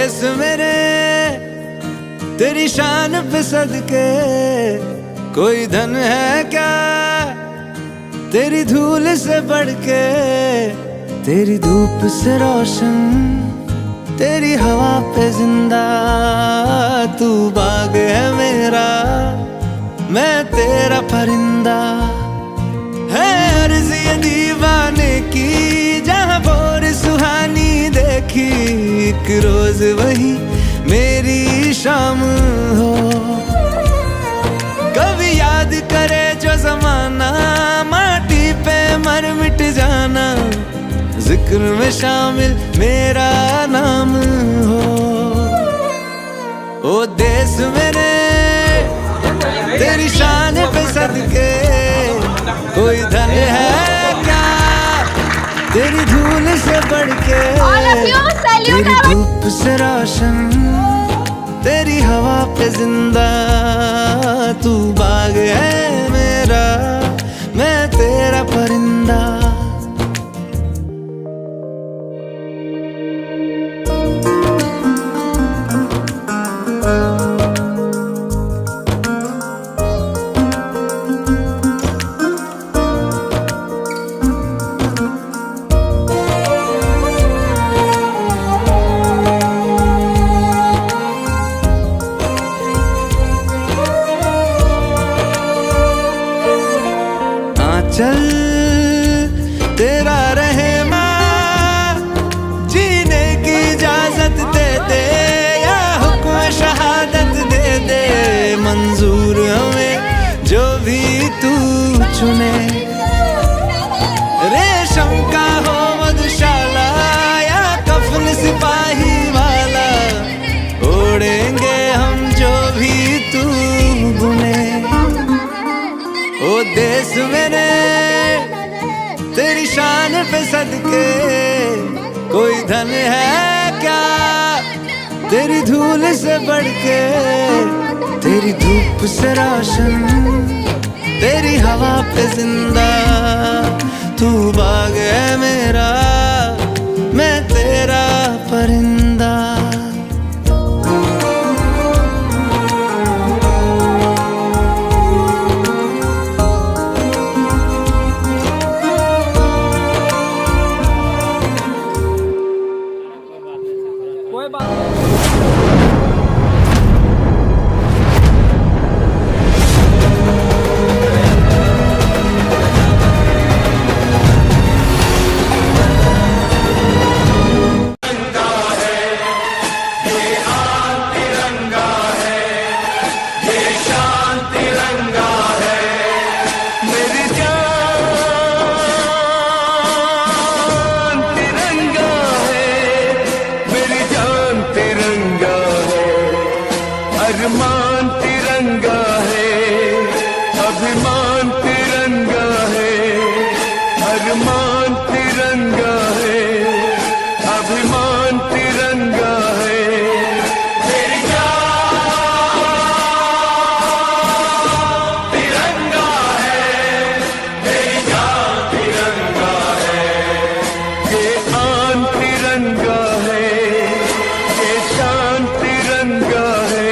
देश मेरे तेरी शान पे सदके, कोई धन है क्या तेरी धूल से बढ़ के। तेरी धूप से रोशन, तेरी हवा पे जिंदा, तू बाग है मेरा, मैं तेरा परिंदा। है अर्ज़ ये दीवाने की, जहाँ भोर सुहानी देखी, एक रोज वही मेरी शाम हो। कभी याद करे जो जमाना, माटी पे मर मिट जाना, जिक्र में शामिल मेरा नाम हो। ओ देश मेरे तेरी शान पे सदके, कोई धन है क्या तेरी धूल से बढ़ के। तेरी धूप से रोशन, तेरी हवा पे जिंदा, तू बाग है मेरा, मैं तेरा परिंदा। चल तेरा रहे माँ, जीने की इजाजत दे दे, या हुक्म शहादत दे दे। मंजूर हमें जो भी तू चुने, रेशम का हो मधुशाला, या कफन सिपाही वाला, ओढ़ेंगे हम जो भी तू बुने। ओ देश मेरे तेरी शान पे सदके, कोई धन है क्या तेरी धूल से बढ़ के। तेरी धूप से रोशन, तेरी हवा पे जिंदा, तू बाग है मेरा, मैं तेरा परिंदा। अरमान तिरंगा है, अभिमान तिरंगा है, अरमान तिरंगा है, अभिमान तिरंगा है। मेरी जान तिरंगा है, मेरी जान तिरंगा है, ये आन तिरंगा है, ये शान तिरंगा है।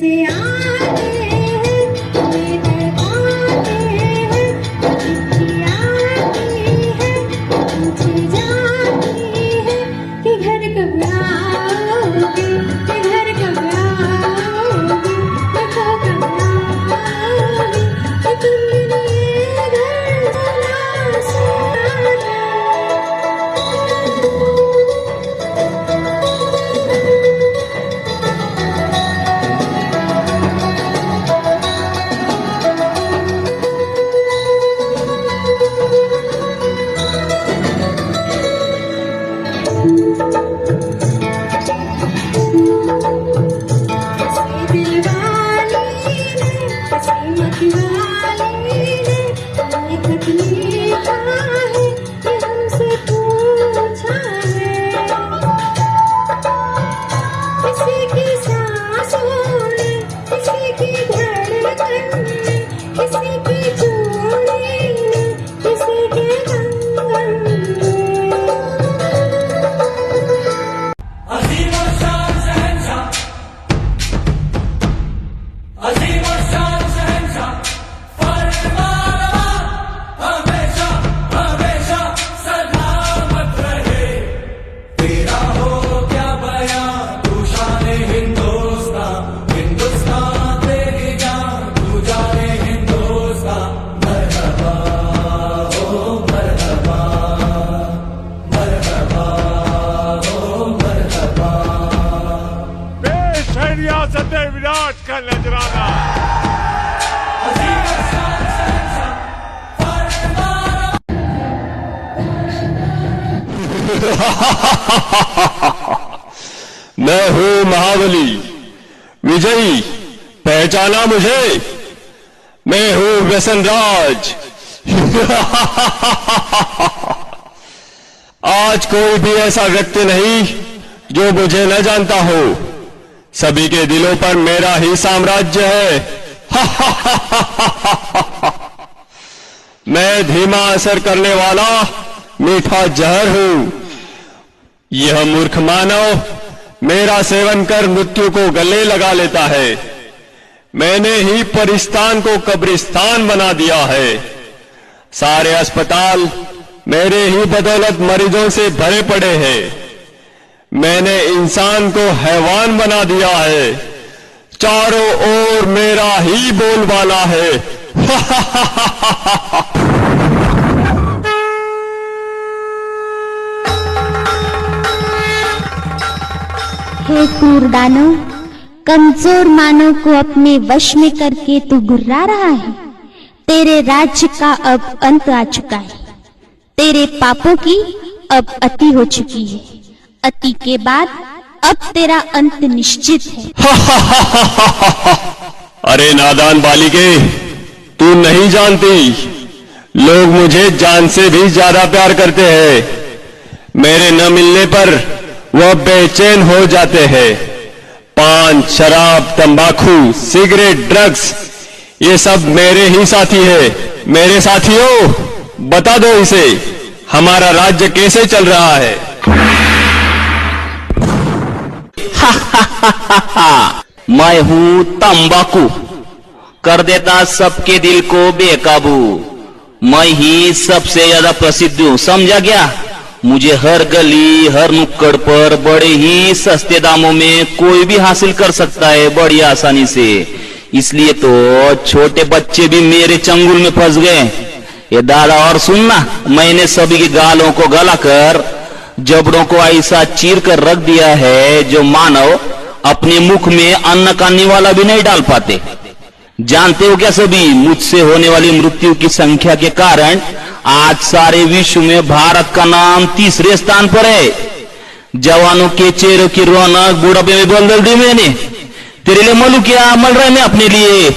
हमसे आते हैं, हमें डराते हैं, चिट्ठी आती है, पूछे जाती है कि घर कब आओगे, कि घर कब आओगे, देखो कब आओगे, कि तुम मेरे घर जरा से आना। विराट का नजराना। मैं हूं महाबली विजयी, पहचाना मुझे? मैं हूं व्यसनराज। आज कोई भी ऐसा व्यक्ति नहीं जो मुझे न जानता हो। सभी के दिलों पर मेरा ही साम्राज्य है। मैं धीमा असर करने वाला मीठा जहर हूं। यह मूर्ख मानव मेरा सेवन कर मृत्यु को गले लगा लेता है। मैंने ही परिस्तान को कब्रिस्तान बना दिया है। सारे अस्पताल मेरे ही बदौलत मरीजों से भरे पड़े हैं। मैंने इंसान को हैवान बना दिया है। चारों ओर मेरा ही बोलबाला है। हे क्रूरदानो, कमजोर मानव को अपने वश में करके तू गुर्रा रहा है। तेरे राज्य का अब अंत आ चुका है। तेरे पापों की अब अति हो चुकी है। अति के बाद अब तेरा अंत निश्चित है। अरे नादान बालिके, तू नहीं जानती, लोग मुझे जान से भी ज्यादा प्यार करते हैं। मेरे न मिलने पर वह बेचैन हो जाते हैं। पान, शराब, तंबाकू, सिगरेट, ड्रग्स, ये सब मेरे ही साथी है। मेरे साथियों, बता दो इसे, हमारा राज्य कैसे चल रहा है? मैं हूँ तंबाकू, कर देता सबके दिल को बेकाबू। मैं ही सबसे ज्यादा प्रसिद्ध हूँ, समझा क्या? मुझे हर गली हर नुक्कड़ पर बड़े ही सस्ते दामों में कोई भी हासिल कर सकता है, बड़ी आसानी से। इसलिए तो छोटे बच्चे भी मेरे चंगुल में फंस गए। ये दादा, और सुनना, मैंने सभी की गालों को गलाकर जबड़ों को ऐसा चीर कर रख दिया है जो मानव अपने मुख में अन्न का निवाला भी नहीं डाल पाते। जानते हो क्या सभी, मुझसे होने वाली मृत्यु की संख्या के कारण आज सारे विश्व में भारत का नाम तीसरे स्थान पर है। जवानों के चेहरों की रौनक बुढ़ापे में बदल दी मैंने। तेरे लिए मलू क्या मल रहा है मैं अपने लिए।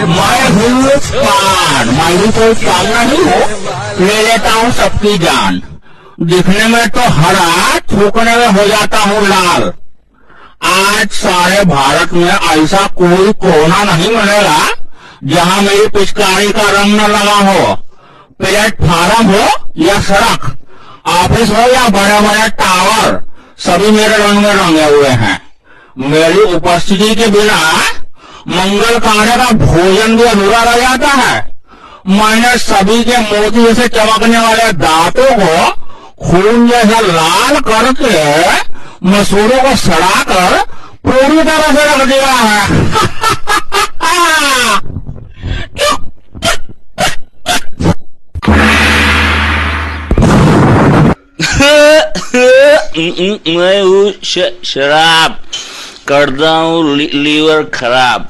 मैं हूँ पान, मैं कोई पान नहीं हूँ, ले लेता हूँ सबकी जान। दिखने में तो हरा, थूकने में हो जाता हूँ लाल। आज सारे भारत में ऐसा कोई कोना नहीं मिलेगा जहाँ मेरी पिचकारी का रंग न लगा हो। प्लेटफार्म हो या सड़क, ऑफिस हो या बड़े बड़े टावर, सभी मेरे रंग में रंगे हुए हैं। मेरी उपस्थिति के बिना मंगल कार्य का भोजन भी अधूरा रह जाता है। मैंने सभी के मोती जैसे चमकने वाले दांतों को खून जैसा लाल करके मसूरों को सड़ाकर पूरी तरह से रख दिया है। मैं हूँ शराब, करता हूँ लीवर खराब।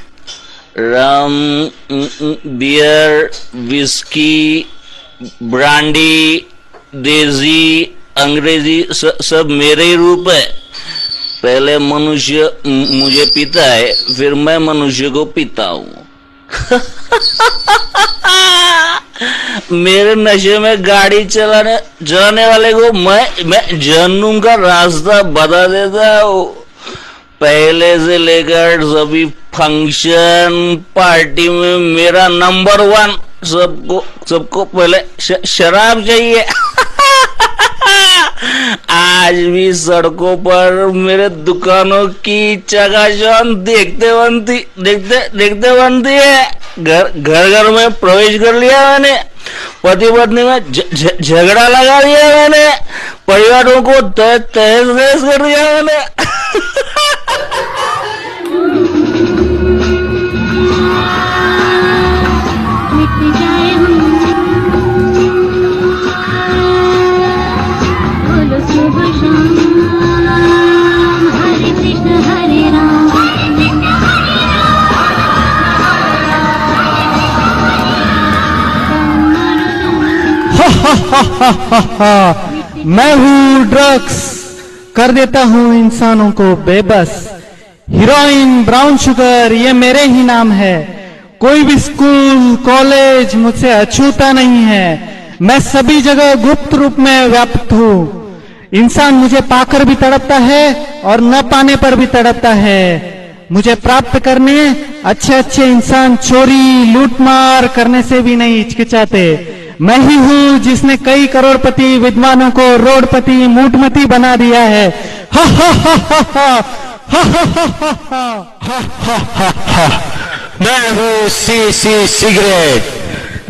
रम, बियर, विस्की, ब्रांडी, देसी, अंग्रेजी सब मेरे ही रूप है। पहले मनुष्य मुझे पीता है, फिर मैं मनुष्य को पीता हूँ। मेरे नशे में गाड़ी चलाने वाले को मैं जहन्नुम का रास्ता बता देता हूँ। पहले से लेकर सभी फंक्शन पार्टी में मेरा नंबर 1। सबको पहले शराब चाहिए। आज भी सड़कों पर मेरे दुकानों की चकाचौंध देखते बनती है। घर में प्रवेश कर लिया मैंने, पति पत्नी में झगड़ा लगा दिया मैंने, परिवारों को तहस कर दिया मैंने। मिट जाए बोलो सुबह शाम, हरे कृष्ण हरे राम। मैं हूँ ड्रग्स, कर देता हूँ इंसानों को बेबस। हीरोइन, ब्राउन शुगर, ये मेरे ही नाम है। कोई भी स्कूल कॉलेज मुझसे अछूता नहीं है। मैं सभी जगह गुप्त रूप में व्याप्त हूँ। इंसान मुझे पाकर भी तड़पता है और न पाने पर भी तड़पता है। मुझे प्राप्त करने अच्छे इंसान चोरी लूटमार करने से भी नहीं हिचकिचाते। मैं ही हूँ जिसने कई करोड़पति विद्वानों को रोडपति मूठमती बना दिया है। हा हा हा हा हा हा हा हा हा हा। मैं हूँ सी सिगरेट,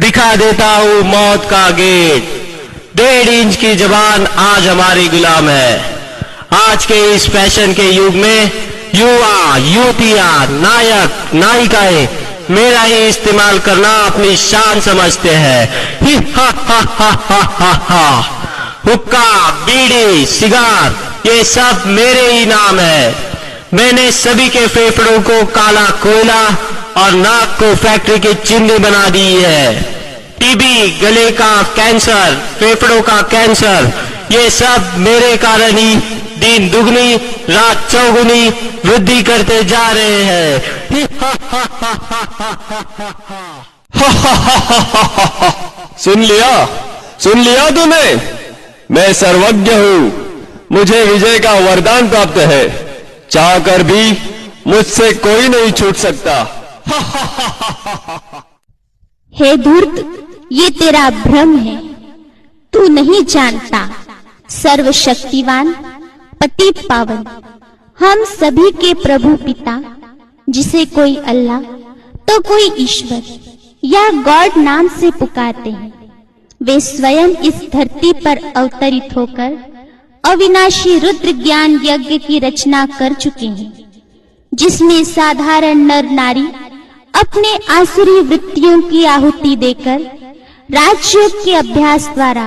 दिखा देता हूँ मौत का गेट। 1.5 इंच की जबान आज हमारी गुलाम है। आज के इस फैशन के युग में युवा युवतियां नायक नायिकाएं मेरा ही इस्तेमाल करना अपनी शान समझते हैं। ही हा हा हा हा हा हा। हुक्का, बीड़ी, सिगार, ये सब मेरे ही नाम है। मैंने सभी के फेफड़ों को काला कोयला और नाक को फैक्ट्री की चिमनी बना दी है। टीबी, गले का कैंसर, फेफड़ों का कैंसर, ये सब मेरे कारण ही दिन दुगनी रात चौगुनी वृद्धि करते जा रहे हैं। सुन लिया तूने? मैं सर्वज्ञ हूँ, मुझे विजय का वरदान प्राप्त है। चाहकर भी मुझसे कोई नहीं छूट सकता। हे धूर्त, ये तेरा भ्रम है। तू नहीं जानता सर्वशक्तिवान पतित पावन हम सभी के प्रभु पिता, जिसे कोई अल्लाह तो कोई ईश्वर या गॉड नाम से पुकारते हैं, वे स्वयं इस धरती पर अवतरित होकर अविनाशी रुद्र ज्ञान यज्ञ की रचना कर चुके हैं, जिसमें साधारण नर नारी अपने आसुरी वृत्तियों की आहुति देकर राजयोग के अभ्यास द्वारा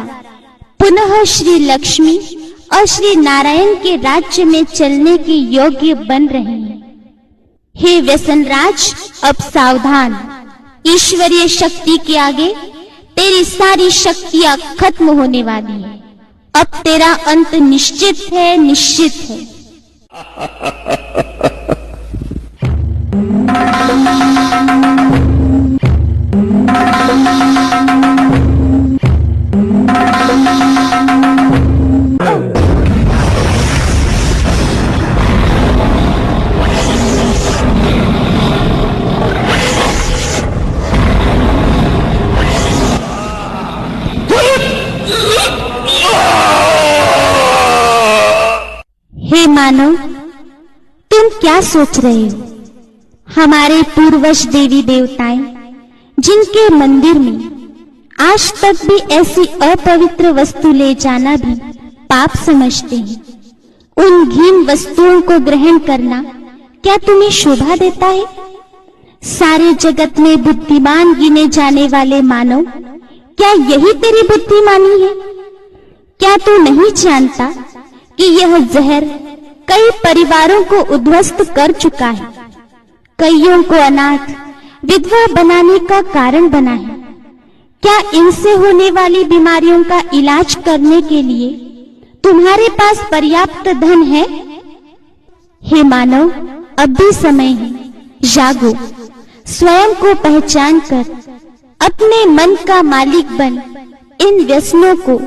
पुनः श्री लक्ष्मी और श्री नारायण के राज्य में चलने के योग्य बन रहे हैं। हे व्यसनराज, अब सावधान। ईश्वरीय शक्ति के आगे तेरी सारी शक्तियां खत्म होने वाली है। अब तेरा अंत निश्चित है, निश्चित है। हे मानव, तुम क्या सोच रहे हो? हमारे पूर्वज देवी देवताएं, जिनके मंदिर में आज तक भी ऐसी अपवित्र वस्तु ले जाना भी पाप समझते हैं, उन घिन वस्तुओं को ग्रहण करना क्या तुम्हें शोभा देता है? सारे जगत में बुद्धिमान गिने जाने वाले मानव, क्या यही तेरी बुद्धिमानी है? क्या तू नहीं जानता कि यह जहर कई परिवारों को उद्ध्वस्त कर चुका है, कईयों को अनाथ विधवा बनाने का कारण बना है? क्या इनसे होने वाली बीमारियों का इलाज करने के लिए तुम्हारे पास पर्याप्त धन है? हे मानव, अब भी समय है, जागो, स्वयं को पहचान कर अपने मन का मालिक बन इन व्यसनों को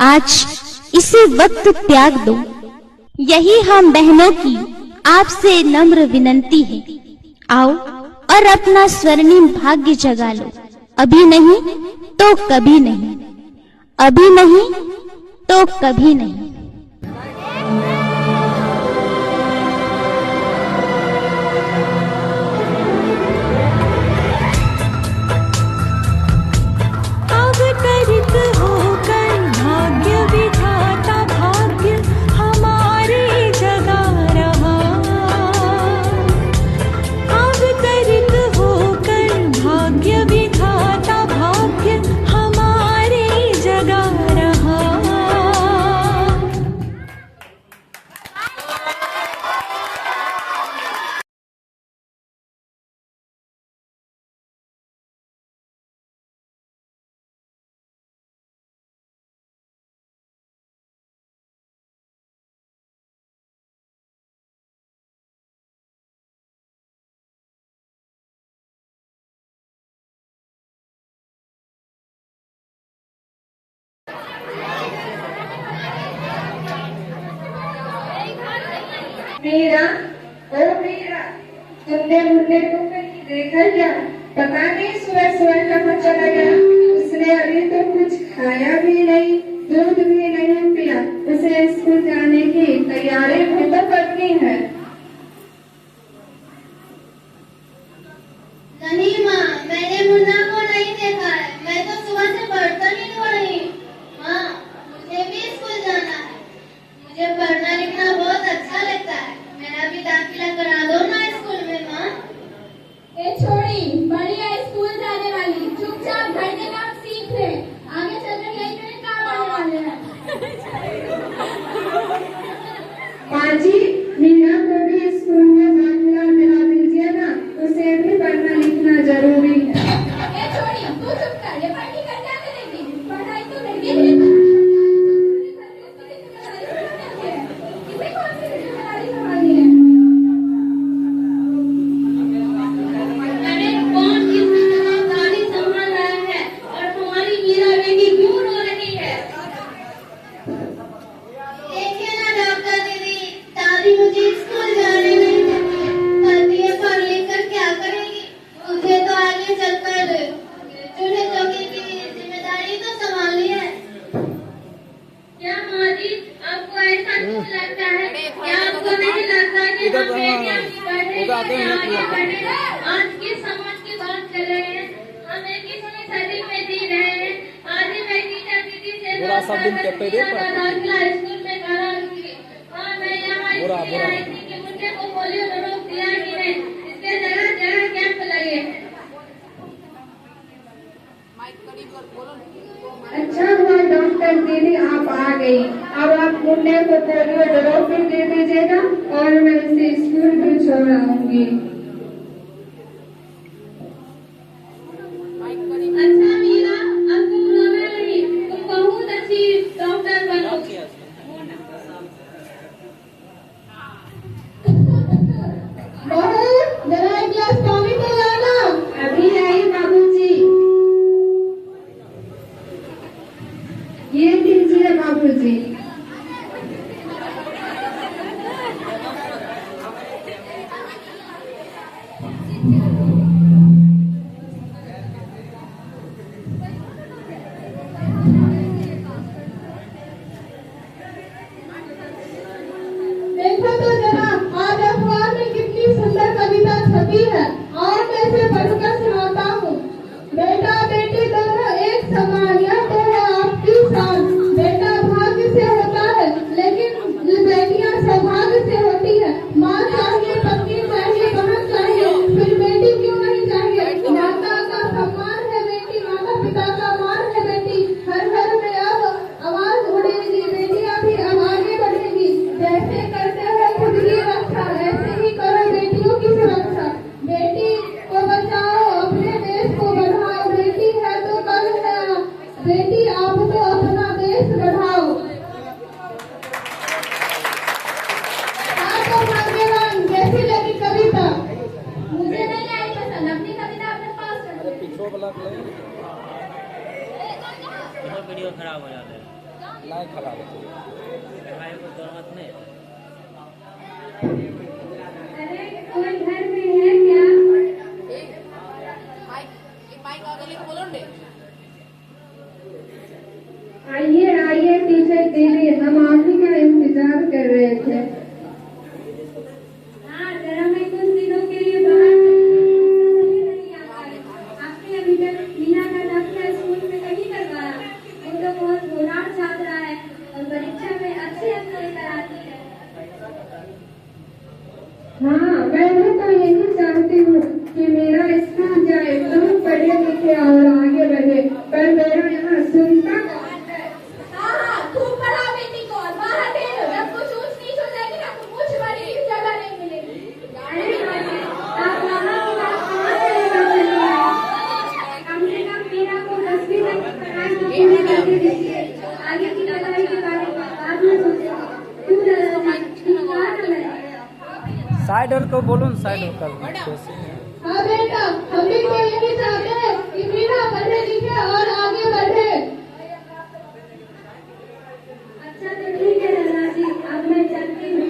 आज इसी वक्त त्याग दो। यही हम बहनों की आपसे नम्र विनंती है। आओ और अपना स्वर्णिम भाग्य जगा लो। अभी नहीं तो कभी नहीं, अभी नहीं तो कभी नहीं। अवतरित होकर भाग्य विधाता भाग्य हमारे जगा रहा। अवतरित होकर भाग्य विधाता भाग्य हमारे जगा रहा। मीरा, ओ मीरा, तुमने मुन्ने को कहीं देखा क्या? पता नहीं सुबह सुबह कहाँ चला गया। उसने अभी तो कुछ खाया भी नहीं, दूध भी नहीं पिया। उसे स्कूल जाने की तैयारी भी तो करनी है। नहीं माँ, मैंने मुन्ना को नहीं देखा है। मैं तो सुबह से बर्तन ही धो रही हूँ। माँ, मुझे भी स्कूल जाना है। मुझे पढ़ना लिखना बहुत अच्छा लगता है। मेरा भी दाखिला करा दो ना स्कूल में माँ। ए छोड़ी, बड़ी है स्कूल जाने वाली, चुपचाप घर के काम सीख ले। आगे चलकर यही तेरे काम आने वाले हैं। माँ जी, मीरा को भी स्कूल में दाखिला दिला दीजिए ना। उसे भी पढ़ना लिखना जरूरी है। ए छोड़ी, तू चुप कर। ये पढ़ लिख कर क्या करेगी? पढ़ाई तो लड़की के लिए इसे कौन सी जिम्मेदारी संभालनी है? अरे कौन किस जिम्मेदारी संभाल रहा है और हमारी मीरा बेटी क्यों रो रही है? देखिए ना डॉक्टर दीदी, दादी मुझे स्कूल जाने नहीं देती। कहती है पढ़ लिख कर क्या करेगी? मुझे तो आगे चलकर चूल्हे चौके की जिम्मेदारी तो संभालनी है। क्या माँ जी, आपको ऐसा क्यों लगता है? क्या आपको नहीं लगता कि हम बेटियां भी पढ़े आगे बढ़े? आज की समाज की बात कर रहे हैं, हम 21वीं सदी में जी रहे हैं। आज ही मैं टीचर दीदी से दाखिला स्कूल में करा लूंगी। हाँ, मैं यहाँ इसलिए आई थी कि मुझे को पोलियो रोग दिया ही नहीं, इसके जगह जगह कैंप लगे। अच्छा हुआ डॉक्टर दीदी आप आ गई। अब आप मुन्ने को पोलियो ड्रॉप भी दे दीजिएगा और मैं इसे स्कूल भी छोड़ आऊंगी। अच्छा मीरा, अब तुम रोना नहीं, तुम बहुत अच्छी डॉक्टर बनो। बहू, जरा एक गिलास पानी तो लाना। अभी आई बाबूजी। ये दीजिए बाबूजी। वीडियो खराब हो जाता है। नहीं खराब है भाई को जरूरत नहीं। अरे कोई घर में है क्या? आइए आइए टीचर दीदी, हम आप ही का इंतजार कर रहे थे। हाँ जरा मैं कुछ दिनों के लिए बाहर नहीं आता है। आपने अभी तक मीना का दाखिला स्कूल में नहीं करवाया। वो तो बहुत होनहार छात्रा है और परीक्षा में अच्छे अंक लेकर आती है। हाँ मैं भी तो यही चाहती हूँ कि मेरा स्कूल जाए, तुम पढ़े लिखे और आगे बढ़े, पर मेरा यहाँ सुनता खूब पढ़ा बेटी को और बाहर भेजो। जब कुछ ऊंच नीच हो जाएगी ना तो मुझ वाली की जगह नहीं मिलेगी। अरे माँ, आप वहाँ की बात कहाँ से लेकर चली आई? कम से कम मीरा को 10वीं तक की पढ़ाई तो पूरी करके दीजिए। आगे की पढ़ाई के बारे में बाद में सोचेंगे। क्यों दादाजी, ठीक कहा ना मैंने? साइड और को बोलो ना, साइड और कर। हाँ बेटा, हम भी तो यही चाहते हैं कि मीरा पढ़े लिखे और आगे बढ़े। अच्छा तो ठीक है दादाजी, अब मैं चलती हूँ।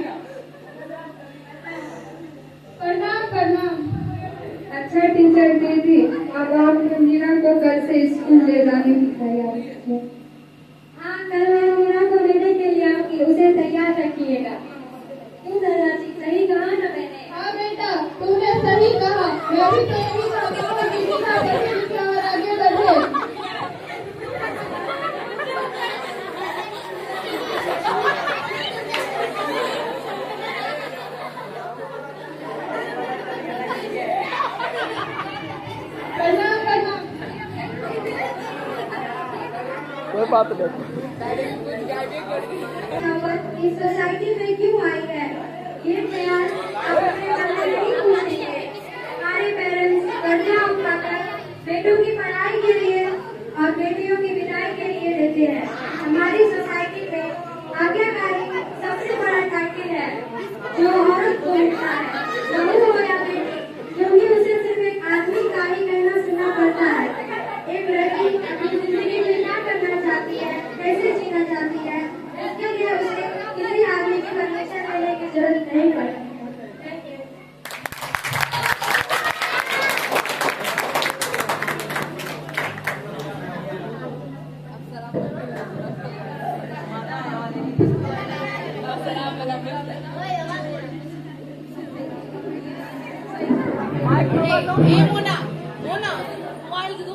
प्रणाम प्रणाम। अच्छा टीचर दीदी, अब आप मीरा को कल से स्कूल ले जाने की तैयारी कीजिए। हाँ कल मैं मीरा को लेने के लिए आऊंगी, उसे तैयार रखिएगा। क्यों दादाजी, सही कहा ना मैंने? हाँ बेटा, तूने सही कहा। मैं भी तो यही चाहती हूँ कि मीरा पढ़े लिखे और आगे बढ़े। कोई बात नहीं। इस सोसाइटी में क्यों आई है? ये प्यार अपने मन में नहीं पूछेंगे। हमारे पेरेंट्स कर्जा उठाकर बेटों की पढ़ाई के लिए और बेटियों की विदाई के लिए देते हैं। हमारी सोसाइटी में आज्ञाकारी सबसे बड़ा टाइटल है जो औरत को मिलता है, बहू हो या बेटी, क्योंकि उसे सिर्फ एक आदमी का ही कहना सुनना पड़ता है। एक लड़की अपनी जिंदगी में क्या करना चाहती है, कैसे जीना चाहती है, इसके लिए उसे किसी आदमी की परमिशन लेने की जरूरत नहीं पड़ती।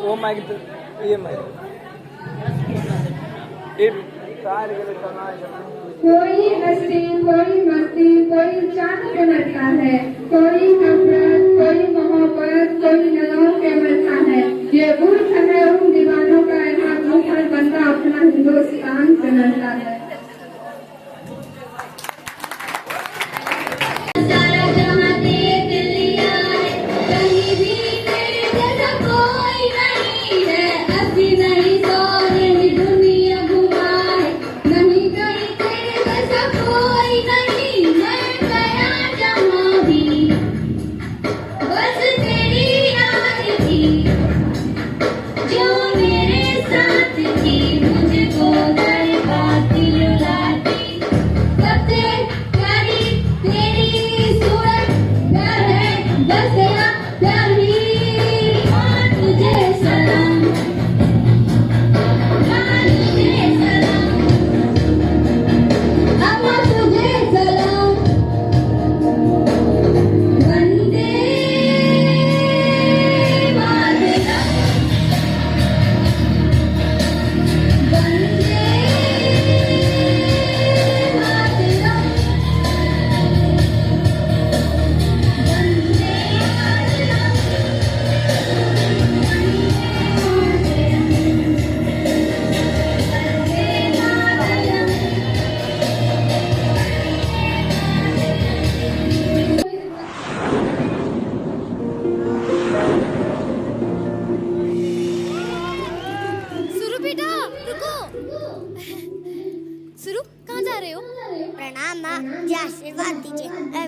वो माइक ये माइक कोई हंसी, कोई मस्ती, कोई चाट पे मरता है, कोई नफरत, कोई मोहब्बत, कोई लगाव पे मरता है। ये मुल्क है उन दीवानों का, यहाँ हर बंदा अपना हिंदुस्तान से मरता है।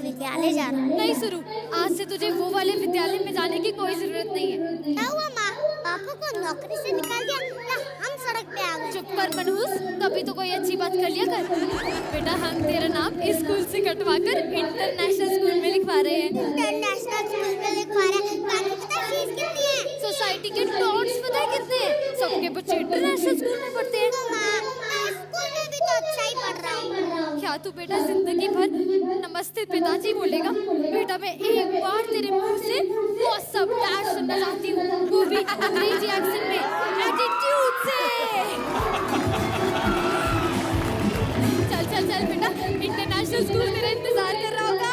विद्यालय जा रहा हूँ। नहीं सुरू, आज से तुझे वो वाले विद्यालय में जाने की कोई जरूरत नहीं है। क्या हुआ माँ? पापा को नौकरी से निकाल दिया या हम सब सड़क पे आ गए। चुप कर मनहूस, कभी तो कोई अच्छी बात कर लिया कर। बेटा हम तेरा नाम इस स्कूल से कटवा कर इंटरनेशनल स्कूल में लिखवा रहे हैं। इंटरनेशनल स्कूल में लिखवा रहे हैं। आपको पता है फीस कितनी है? सोसाइटी के टॉन्ट्स पता है कितने हैं? सबके बच्चे इंटरनेशनल स्कूल में पढ़ते हैं। स्कूल में भी तो अच्छा ही पढ़ रहा हूँ। क्या तू बेटा जिंदगी भर नमस्ते पिताजी बोलेगा? बेटा मैं एक बार तेरे मुंह से व्हाट्स अप डैड सुनना चाहती हूँ, वो भी अंग्रेजी एक्सेंट में, एटीट्यूड से। चल चल चल बेटा, इंटरनेशनल स्कूल तेरा इंतजार कर रहा होगा।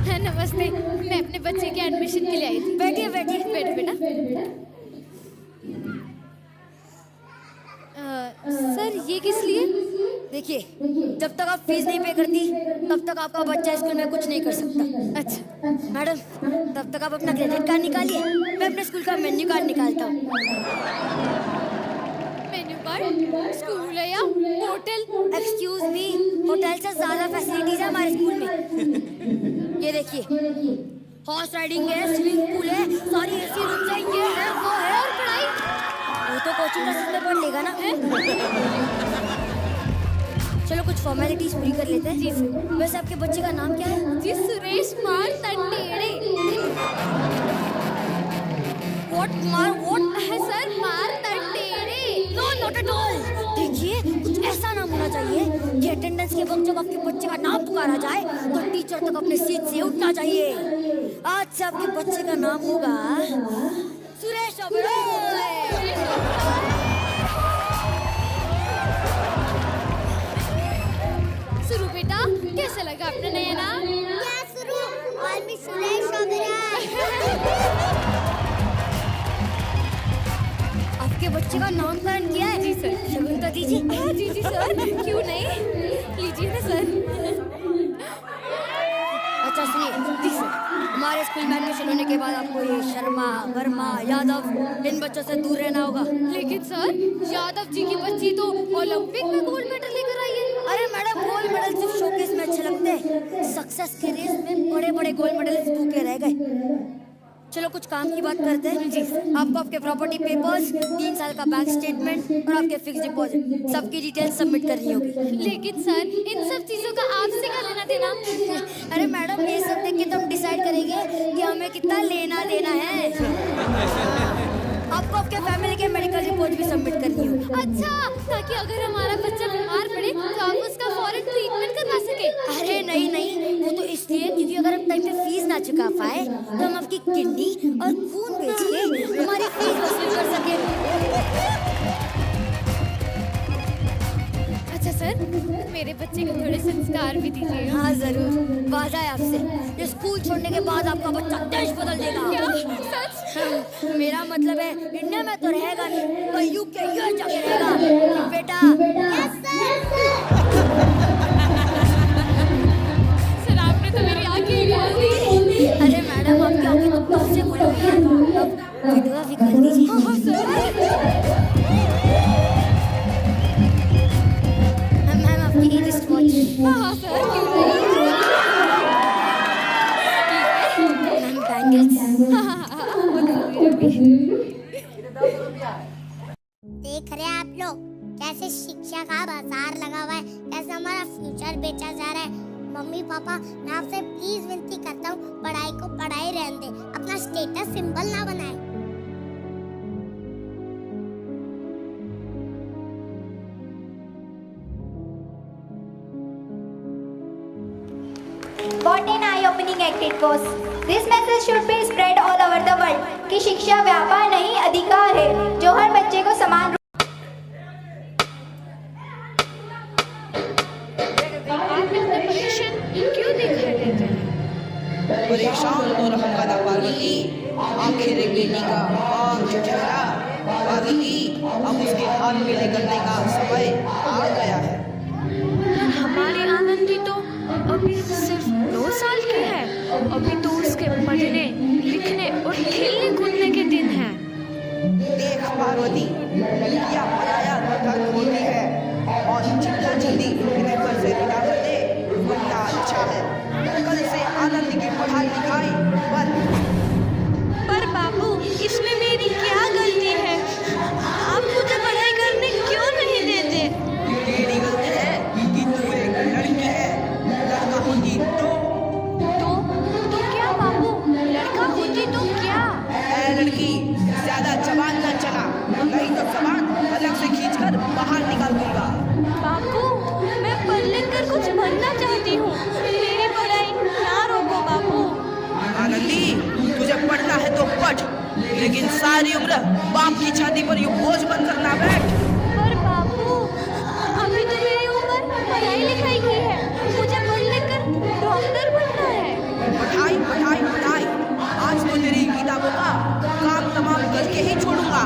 चल नमस्ते, मैं अपने बच्चे के एडमिशन के लिए आई थी। बैठिए बैठिए, बैठ बेटा। सर ये किस लिए? देखिए, जब तक आप फीस नहीं पे करती तब तक आपका बच्चा स्कूल में कुछ नहीं कर सकता। अच्छा मैडम, तब तक आप अपना क्रेडिट कार्ड निकालिए, मैं अपने स्कूल का मेन्यू कार्ड निकालता हूँ। Menu card? स्कूल है या होटल? एक्सक्यूज मी, होटल से ज्यादा फैसिलिटीज है हमारे स्कूल में। ये देखिए, हॉर्स राइडिंग है, स्विमिंग पूल है, सारी एसी रूम है, ये है वो है। और पढ़ाई? वो तो कोचिंग क्लासेस में पढ़ लेगा ना। चलो कुछ फॉर्मेलिटीज पूरी कर लेते हैं। जी सर। वैसे आपके बच्चे का नाम क्या है? जी सुरेश मारतंडेड़े। व्हाट है sir? Martandede. No not at all. देखिए, कुछ ऐसा नाम होना चाहिए कि अटेंडेंस के वक्त जब आपके बच्चे का नाम पुकारा जाए तो टीचर तक अपने सीट से उठना चाहिए। आज से आपके बच्चे का नाम होगा सुरेश ओबेरॉय। सुरू बेटा, कैसे लगा अपना नया नाम? क्या सुरू? और भी सुरेश ओबेरॉय। आपके बच्चे का नामकरण किया है? जी सर। शगुन तो दीजिए। हाँ जी जी सर, क्यों नहीं, लीजिए ना सर। अच्छा सुनिए। जी सर। हमारे स्कूल में एडमिशन होने के बाद आपको ये शर्मा, वर्मा, यादव इन बच्चों से दूर रहना होगा। लेकिन सर, यादव जी की बच्ची तो ओलंपिक में गोल्ड मेडल लेकर आई है। अरे मैडम, गोल्ड मेडल सिर्फ शोकेस में अच्छे लगते हैं, सक्सेस के रेस में बड़े बड़े गोल्ड मेडल भूखे रह गए। चलो कुछ काम की बात करते हैं। जी आपको आपके प्रॉपर्टी पेपर्स, 3 साल का बैंक स्टेटमेंट और आपके फिक्स डिपॉजिट सबकी डिटेल्स सबमिट करनी होगी। लेकिन सर, इन सब चीजों का आपसे क्या लेना देना? अरे मैडम, ये सब देख के तो हम डिसाइड करेंगे कि हमें कितना लेना देना है। आपको आपके फैमिली के मेडिकल रिपोर्ट भी सबमिट करनी होगी। अच्छा, ताकि अगर हमारा बच्चा बीमार पड़े तो आप उसका फौरन ट्रीटमेंट करवा सके। अरे नहीं नहीं, वो तो इसलिए क्योंकि अगर हम टाइम पे फीस ना चुका पाए तो हम आपकी किडनी और खून बेच के हमारी फीस वसूल कर सके। अच्छा सर, मेरे बच्चे को थोड़े संस्कार भी दीजिए। हाँ जरूर, वादा है आपसे, ये स्कूल छोड़ने के बाद आपका बच्चा देश बदल देगा। क्या सच? मेरा मतलब है इंडिया में तो रहेगा नहीं, तो यूके यूएस जाके रहेगा। बेटा सर, आपने तो मेरी आंखें ही खोल दी। अरे मैडम, आपकी आंखें तो कब से खुली हुई हैं। अब विधवा भी कर दीजिए। हाँ सर। मैम आपकी रिस्ट वॉच। हाँ सर, क्यों नहीं? Ma'am bangles. देख रहे हैं आप लोग कैसे शिक्षा का बाजार लगा हुआ है, कैसे हमारा फ्यूचर बेचा जा रहा है। मम्मी पापा, मैं आपसे प्लीज विनती करता हूँ, पढ़ाई को पढ़ाई रहने दे, अपना स्टेटस सिंबल ना बनाए। What an eye-opening act it was. This message should be spread all over the world कि शिक्षा व्यापार नहीं अधिकार है जो हर बच्चे को समान परेशान तो रहूंगा ना पार्वती, आखिर एक बेटी का आम चेहरा पार्वती, अब उसके हाथ में निकलने का समय आ गया है। हमारी आनंदी तो अभी सिर्फ 2 साल की है, अभी तो उसके पढ़ने लिखने और खेलने कूदने के दिन हैं। देख पार्वती, लड़कियां पराया धन होती है और जितना जल्दी इन्हें घर से निकाल दे उतना अच्छा है। कल से आनंद की पढ़ाई लिखाई पर बाबू इसमें मेरी क्या गलती है? आप मुझे पढ़ाई करने क्यों नहीं देते? तेरी गलती है कि तू एक लड़की है, लड़का होती तो क्या बाबू? लड़का होती तो क्या? लड़की ज्यादा जबान न चला, नहीं तो जबान अलग से खींचकर बाहर निकाल दूंगा। बाबू मैं पढ़ लिख कर कुछ बनना चाहती हूँ, मेरी पढ़ाई ना रोको बाबू। आनंदी तुझे पढ़ना है तो पढ़, लेकिन सारी उम्र बाप की छाती पर यूं बोझ बनकर ना बैठ। पर बाबू अभी तो मेरी उम्र पढ़ाई लिखाई की है, मुझे पढ़ लिख कर डॉक्टर बनना है। पढ़ाई पढ़ाई पढ़ाई, आज तो तेरी किताबों का काम तमाम करके ही छोड़ूंगा।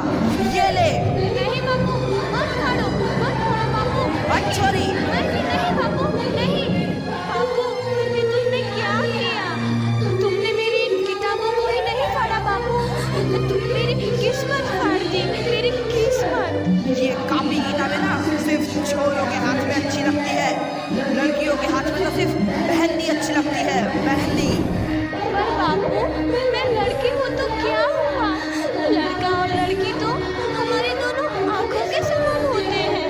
ये ले। नहीं बाबू मत फाड़ो बाबू। मत छोरी। नहीं बाबू नहीं। बाबू ये तुमने क्या किया? तुमने मेरी किताबों को ही नहीं फाड़ा बाबू, तुमने मेरी किस्मत फाड़ दी, मेरी किस्मत। ये कापी किताबें ना सिर्फ छोरों के हाथ में अच्छी लगती है, लड़कियों के हाथ में तो सिर्फ मेहंदी अच्छी लगती है, मेहंदी। पर बाबू मैं लड़की हूँ तो क्या हुआ? लड़का और लड़की तो हमारी दोनों आंखों के समान होते हैं।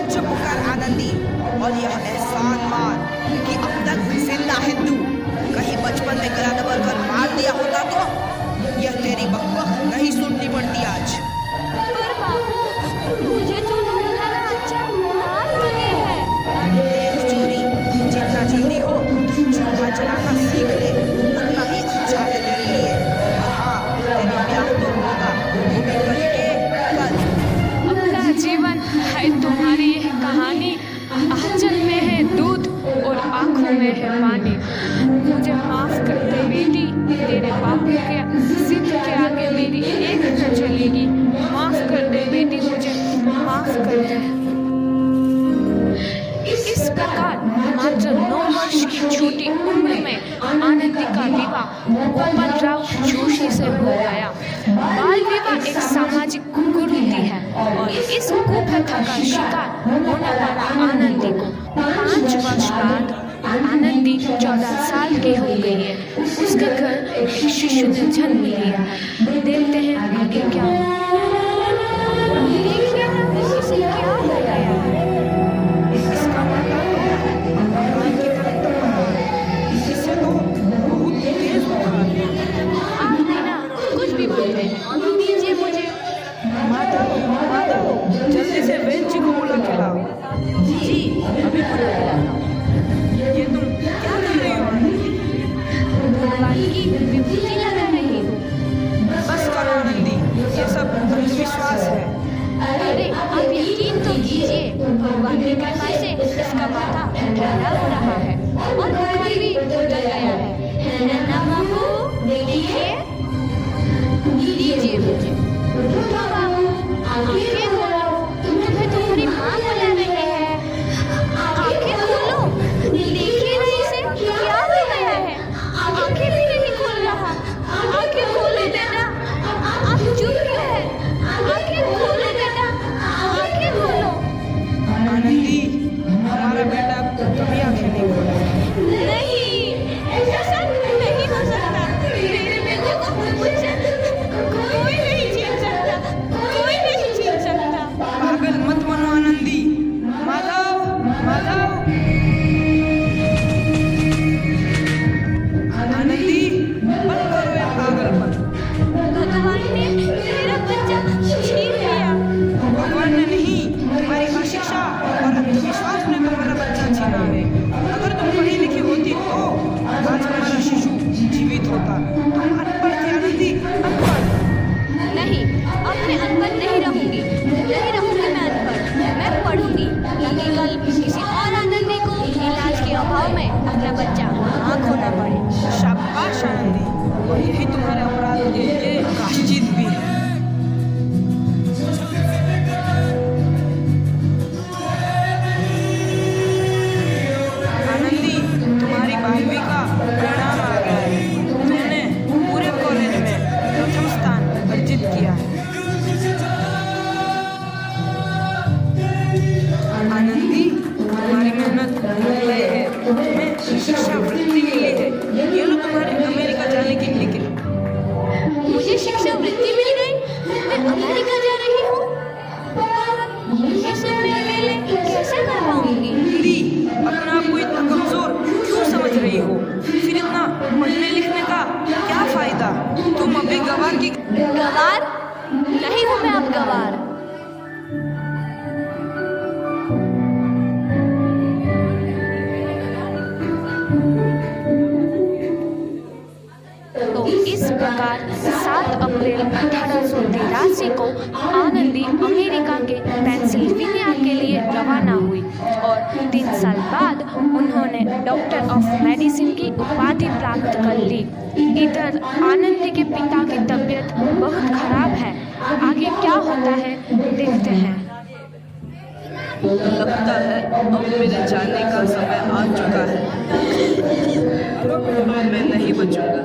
चुप कर आनंदी, और यह एहसान मान कि अब तक जिंदा है तू। कहीं बचपन में गला दबा कर मार दिया होता तो यह तेरी बकबक नहीं सुननी पड़ती आज। पर बाबू मुझे तो लड़का अच्छा मार रहे हैं। देख चोरी, जितना जल्दी हो चूल्हा जलाना सीख ले, उतना ही अच्छा है तेरे लिए। और हाँ, तेरा ब्याह तो होगा, वो भी करके कल। अपना जीवन है तुम्हारी यह कहानी, आंचल में है दूध और आंखों में है पानी। मुझे माफ कर दे बेटी, तेरे बापू के जिद के आगे मेरी एक न चलेगी। माफ कर दे बेटी, मुझे माफ कर दे। इस प्रकार मात्र 9 वर्ष की छोटी उम्र में आनंदी का विवाह गोपाल राव जोशी से हो गया। बाल विवाह एक सामाजिक कुरीति है और इस कुप्रथा का शिकार होने वाला आनंदी को 5 वर्ष बाद आनंदी 14 साल की हो गई है। उसके घर एक शिशु ने जन्म लिया। देखते हैं आगे क्या होगा। देखिए इसे क्या हो गया है। इसका इसे तो बहुत तेज बुखार है। आप ना कुछ भी बोलते हैं, दीजिए मुझे। माधव जल्दी से बेंच को बुला के लाओ। जी अभी बुला के लाता हूँ। ये तुम क्या कर रही हो आनंदी? भगवान की विभूति लगा रही हूँ। बस करो आनंदी, ये सब अंधविश्वास है। अरे आप यकीन तो कीजिए, भगवान की कृपा से इसका माथा ठंडा हो रहा है और बुखार भी उतर गया है ना बाबू? देखिए लीजिए मुझे। उठो बाबू, आंखें खोलो, तुम्हें तुम्हारी माँ बुला रही है। आंखें खोलो, देखिए ना इसे क्या हो गया है। आंखें भी नहीं खोल रहा। आंखें खोलो बेटा, आप चुप क्यों है? आंखें खोलो बेटा, आंखें खोलो। आनंदी हमारा बेटा कभी आंखें नहीं खोला। नहीं, ऐसा नहीं हो सकता। मेरे बेटे को मुझसे कोई नहीं छीन सकता, कोई नहीं छीन सकता। पागल मत बनो आनंदी। माधव माधव, आनंदी बंद करो ये पागलपन। भगवान ने मेरा बच्चा छीन लिया। भगवान ने नहीं, तुम्हारी अशिक्षा और अंधविश्वास ने तुम्हारा बच्चा छीना है। अगर तुम पढ़ी लिखी होती तो आज हमारा शिशु जीवित होता। तुम अनपढ़ थे आनंदी, अनपढ़। नहीं, अब मैं अनपढ़ नहीं रहूंगी। नहीं रहूंगी मैं अनपढ़, मैं पढ़ूंगी ताकि कल किसी और आनंदी को इलाज के अभाव में अपना बच्चा ना खोना पड़े। शाबाश आनंदी, और यही तुम्हारे अपराध के लिए प्रायश्चित भी है। आनंदी तुम्हारी 12वीं का परिणाम आ गया है। तुमने पूरे कॉलेज में प्रथम स्थान अर्जित किया है। आनंदी तुम्हारी मेहनत फल गई है। तुम्हें शिक्षा वृत्ति मिली है। गवार की गवार नहीं हूँ मैं अब गवार। तो इस प्रकार 7 अप्रैल 1883 को आनंदी अमेरिका के पेंसिल्वेनिया के लिए रवाना हुई और 3 साल बाद उन्होंने डॉक्टर ऑफ मेडिसिन की उपाधि प्राप्त कर ली। इधर आनंदी के पिता की तबीयत बहुत खराब है। आगे क्या होता है देखते हैं। लगता है अब मेरे जाने का समय आ चुका है। मैं नहीं बचूंगा।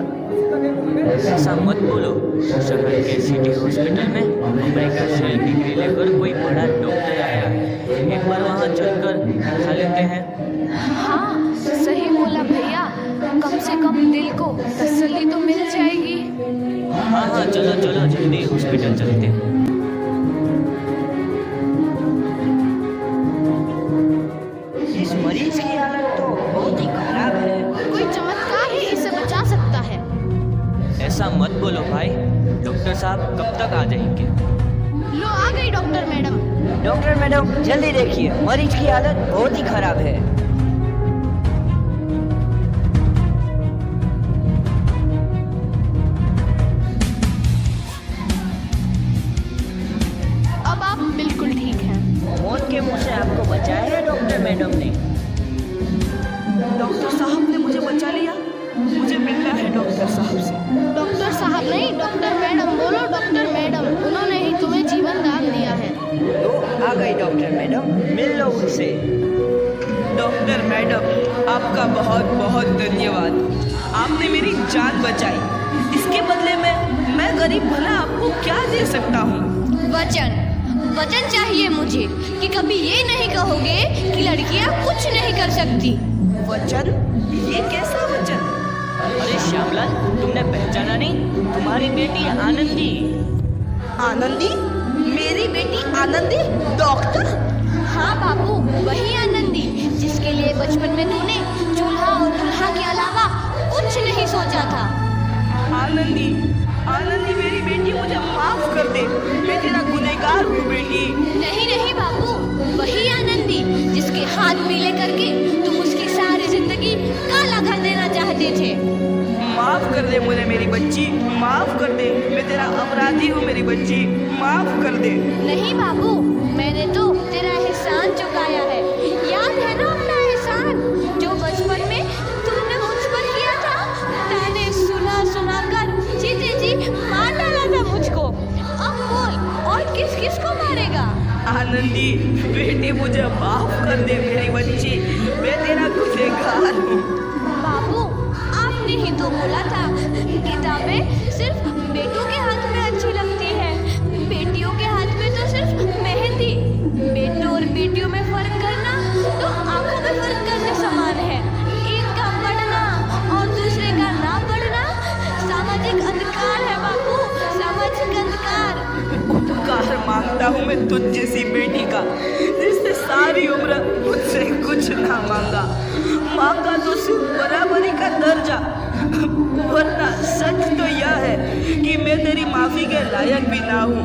ऐसा मत बोलो। शहर के सिटी हॉस्पिटल में अमेरिका से डिग्री लेकर कोई बड़ा डॉक्टर आया है। एक बार वहाँ चलकर दिखा लेते हैं। हाँ सही बोला भैया, कम से कम दिल को तसल्ली तो मिल जाएगी। हाँ हाँ चलो चलो जल्दी हॉस्पिटल चलते हैं। इस मरीज की हालत तो बहुत ही खराब है। कोई चमत्कार ही इसे बचा सकता है। ऐसा मत बोलो भाई, डॉक्टर साहब कब तक आ जाएंगे? लो आ गई डॉक्टर मैडम। डॉक्टर मैडम जल्दी देखिए, मरीज की हालत बहुत ही खराब है। अब आप बिल्कुल ठीक हैं। मौत के मुंह से आपको बचाया है डॉक्टर मैडम ने। डॉक्टर साहब ने मुझे बचा लिया। मुझे मिलना है डॉक्टर साहब से। डॉक्टर साहब नहीं, डॉक्टर मैडम बोलो। डॉक्टर मैडम, उन्होंने ही तुम्हें जीवन दान दिया है। तो आ गई डॉक्टर मैडम, मिल लो उनसे। डॉक्टर मैडम आपका बहुत बहुत धन्यवाद। आपने मेरी जान बचाई। इसके बदले में मैं गरीब भला आपको क्या दे सकता हूँ? वचन चाहिए मुझे कि कभी ये नहीं कहोगे कि लड़कियाँ कुछ नहीं कर सकती। वचन? ये कैसा वचन? अरे श्यामलाल, तुमने पहचाना नहीं? तुम्हारी बेटी आनंदी। आनंदी? मेरी बेटी आनंदी डॉक्टर? हाँ बाबू, वही आनंदी जिसके लिए बचपन में तूने चूल्हा और दुल्हा के अलावा कुछ नहीं सोचा था। आनंदी, आनंदी मेरी बेटी, मुझे माफ कर दे। मैं तेरा गुनहगार हूँ बेटी। नहीं नहीं बाबू, वही आनंदी जिसके हाथ पीले करके तुम उसकी सारी जिंदगी काला कर देना चाहते थे। माफ कर दे मुझे मेरी बच्ची, माफ कर दे। मैं तेरा अपराधी हूँ मेरी बच्ची, माफ कर दे। नहीं बाबू, मैंने तो तेरा एहसान चुकाया है। याद है ना अपना एहसान जो बचपन में तुमने मुझ पर किया था? मैंने सुना सुना कर जीते जी मार डाला था मुझको। अब बोल, और किस किस को मारेगा? आनंदी बेटी, मुझे माफ कर दे मेरी बच्ची, मैं तेरा गुनहगार हूँ। बाबू, आपने ही तो बोला था किताबें सिर्फ बेटों के हाथ में अच्छी लगती है, बेटियों के हाथ में तो सिर्फ मेहंदी। बेटों और बेटियों में फर्क करना तो आंखों में फर्क करने समान है। एक का पढ़ना और दूसरे का ना पढ़ना सामाजिक अंधकार है बाबू, सामाजिक अंधकार। उपकार मांगता हूँ मैं तुझ जैसी बेटी का, जिसने सारी उम्र मुझसे कुछ ना मांगा तो सिर्फ बराबरी का दर्जा। वरना सच तो यह है कि मैं तेरी माफी के लायक भी ना हूँ।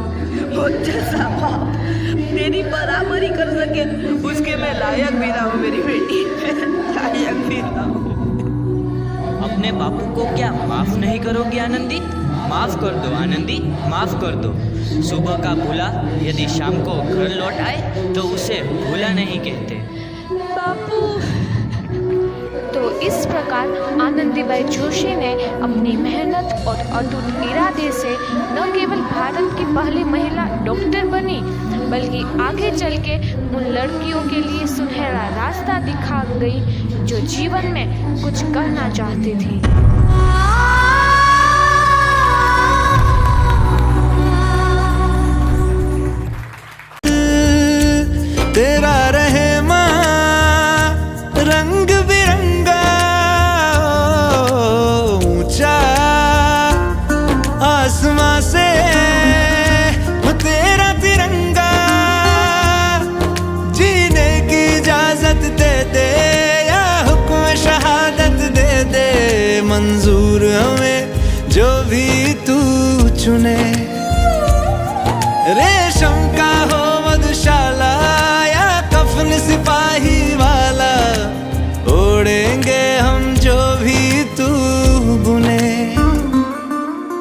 मुझ जैसा बाप तेरी बराबरी कर सके उसके मैं लायक भी ना हूँ मेरी बेटी, मैं लायक भी ना हूँ। अपने बापू को क्या माफ नहीं करोगे आनंदी? माफ कर दो आनंदी, माफ कर दो। सुबह का भूला यदि शाम को घर लौट आए तो उसे भूला नहीं कहते। बापू। तो इस प्रकार आनंदीबाई जोशी ने अपनी मेहनत और अटूट इरादे से न केवल भारत की पहली महिला डॉक्टर बनी, बल्कि आगे चल के उन लड़कियों के लिए सुनहरा रास्ता दिखा गई जो जीवन में कुछ करना चाहती थी। तेरा रहे माँ रंग बिरंगा ऊंचा आसमां से तेरा तिरंगा जीने की इजाजत दे दे या हुक्म शहादत दे दे, मंजूर हमें जो भी तू चुने रे